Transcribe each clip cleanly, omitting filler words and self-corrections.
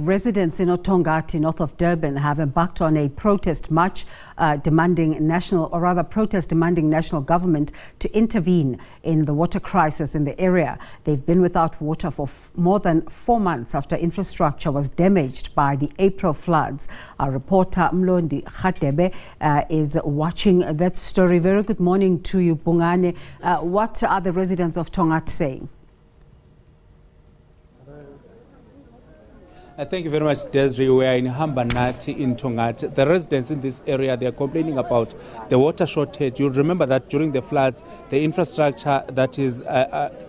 residents in Tongaat, north of Durban, have embarked on a protest march demanding national government to intervene in the water crisis in the area. They've been without water for more than 4 months after infrastructure was damaged by the April floods. Our reporter Mlondi Radebe is watching that story. Very good morning to you, Bongane. What are the residents of Tongaat saying? Thank you very much, Desiree. We are in oThongathi in Tongaat. The residents in this area, they are complaining about the water shortage. You'll remember that during the floods, the infrastructure that is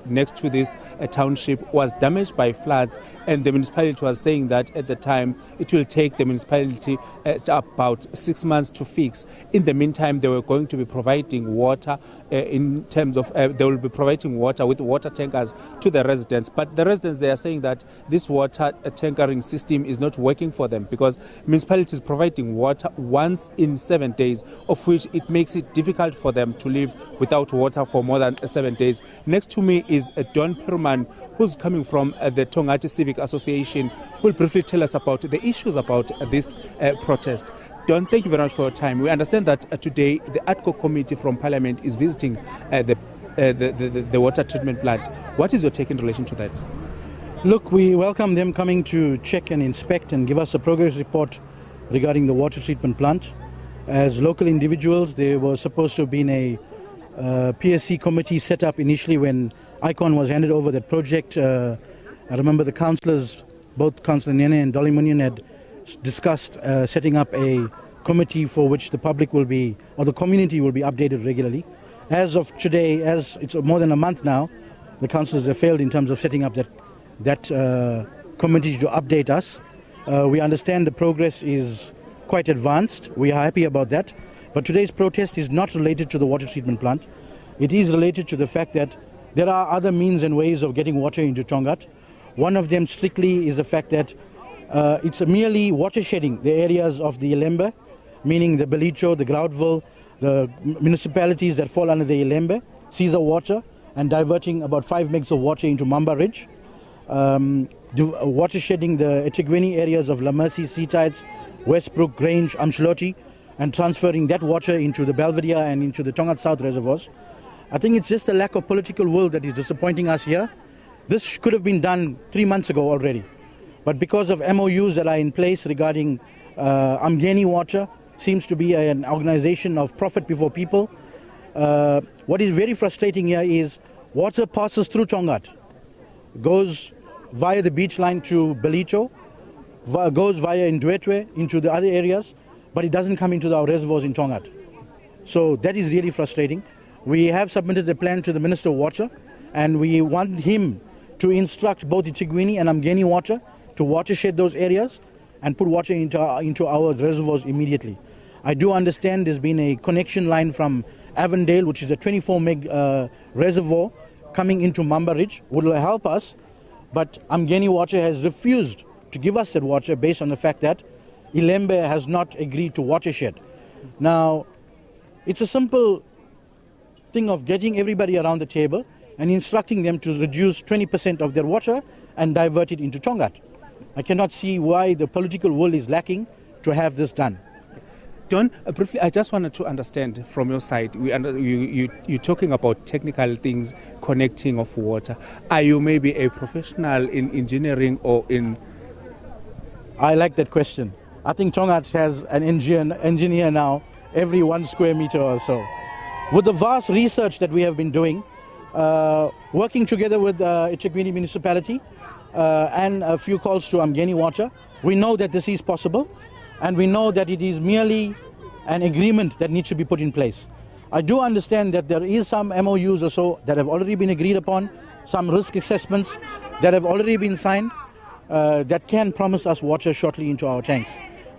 next to this township was damaged by floods, and the municipality was saying that at the time it will take the municipality about 6 months to fix. In the meantime, they were going to be providing water in terms of they will be providing water with water tankers to the residents. But the residents, they are saying that this water tankering system is not working for them because municipality is providing water once in 7 days, of which it makes it difficult for them to live without water for more than 7 days. Next to me is Don Perman, who's coming from the Tongaat Civic Association, who will briefly tell us about the issues about this protest. Don, thank you very much for your time. We understand that today the ADCO committee from Parliament is visiting the water treatment plant. What is your take in relation to that? Look, we welcome them coming to check and inspect and give us a progress report regarding the water treatment plant. As local individuals, there was supposed to have been a PSC committee set up initially when ICON was handed over that project. I remember the councillors, both Councillor Nene and Dolly Munion, had discussed setting up a committee for which the public will be, or the community will be updated regularly. As of today, as it's more than a month now, the councillors have failed in terms of setting up that committee to update us. We understand the progress is quite advanced. We are happy about that. But today's protest is not related to the water treatment plant. It is related to the fact that there are other means and ways of getting water into Tongaat. One of them strictly is the fact that it's merely watershedding the areas of the Ilembe, meaning the Belicho, the Groudville, the municipalities that fall under the Ilembe, Caesar water, and diverting about 5 megs of water into Mamba Ridge. Watershedding the eThekwini areas of La Mercy, Seatides, Westbrook, Grange, Amshloti, and transferring that water into the Belvedere and into the Tongaat South reservoirs. I think it's just a lack of political will that is disappointing us here. This could have been done 3 months ago already. But because of MOUs that are in place regarding Amgeni Water, seems to be an organization of profit before people. What is very frustrating here is water passes through Tongaat, goes via the beach line to Belicho, goes via Ndwetwe into the other areas, but it doesn't come into our reservoirs in Tongaat. So that is really frustrating. We have submitted a plan to the Minister of Water, and we want him to instruct both eThekwini and Amgeni Water to watershed those areas and put water into our reservoirs immediately. I do understand there's been a connection line from Avondale, which is a 24 meg reservoir coming into Mamba Ridge, would help us, but Amgeni Water has refused to give us that water based on the fact that Ilembe has not agreed to watershed. Now, it's a simple thing of getting everybody around the table and instructing them to reduce 20% of their water and divert it into Tongaat. I cannot see why the political will is lacking to have this done. Don, briefly, I just wanted to understand from your side, you're talking about technical things, connecting of water. Are you maybe a professional in engineering or in... I like that question. I think Tongaat has an engineer now every 1 square meter or so. With the vast research that we have been doing, working together with eThekwini municipality and a few calls to Amgeni Water, we know that this is possible, and we know that it is merely an agreement that needs to be put in place. I do understand that there is some MOUs or so that have already been agreed upon, some risk assessments that have already been signed that can promise us water shortly into our tanks.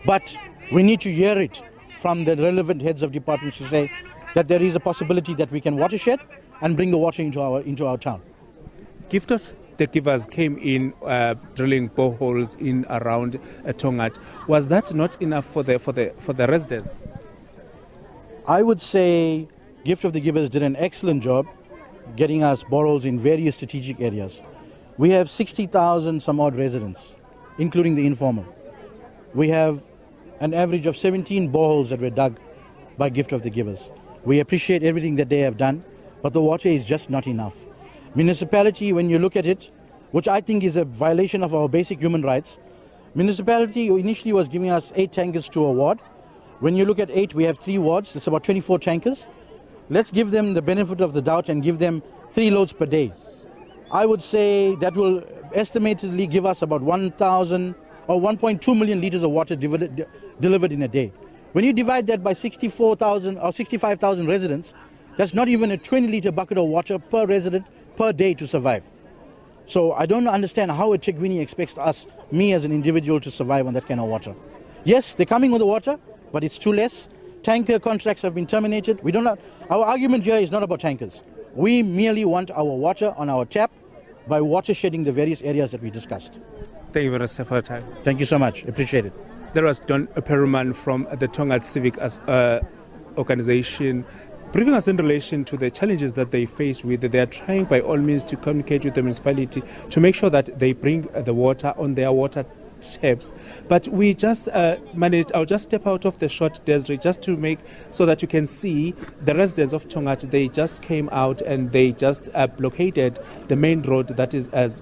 But we need to hear it from the relevant heads of departments to say that there is a possibility that we can watershed and bring the water into our town. Gift of the givers came in drilling boreholes in around Tongaat. Was that not enough for the residents? I would say Gift of the Givers did an excellent job getting us boreholes in various strategic areas. We have 60,000 some odd residents. including the informal. We have an average of 17 boreholes that were dug by gift of the givers. We appreciate everything that they have done, but the water is just not enough. Municipality, when you look at it, which I think is a violation of our basic human rights, municipality initially was giving us 8 tankers to a ward. When you look at 8, we have 3 wards, it's about 24 tankers. Let's give them the benefit of the doubt and give them 3 loads per day. I would say that will estimatedly give us about 1,000 or 1.2 million liters of water delivered in a day. When you divide that by 64,000 or 65,000 residents, that's not even a 20-liter bucket of water per resident per day to survive. So I don't understand how a eThekwini expects us, me as an individual, to survive on that kind of water. Yes, they're coming with the water, but it's too less. Tanker contracts have been terminated. Our argument here is not about tankers. We merely want our water on our tap by watershedding the various areas that we discussed. Thank you very much for your time. Thank you so much. Appreciate it. There was Don Peruman from the Tongaat Civic Organization, briefing us in relation to the challenges that they face with. They are trying by all means to communicate with the municipality to make sure that they bring the water on their water taps. But we just I'll just step out of the short desert just to make so that you can see the residents of Tongaat. They just came out and they just blockaded the main road that is as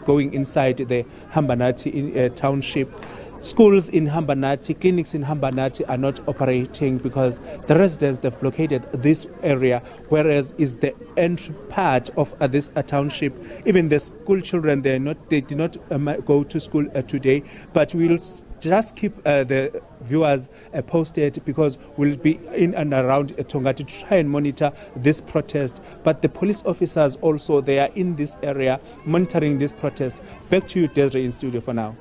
going inside the Hambanati township. Schools in Hambanati, clinics in Hambanati are not operating because the residents, they've blockaded this area, whereas is the entry part of this township. Even the school children, they did not go to school today, but we'll just keep the viewers posted because we'll be in and around Tongaat to try and monitor this protest. But the police officers also, they are in this area monitoring this protest. Back to you, Desiree, in studio for now.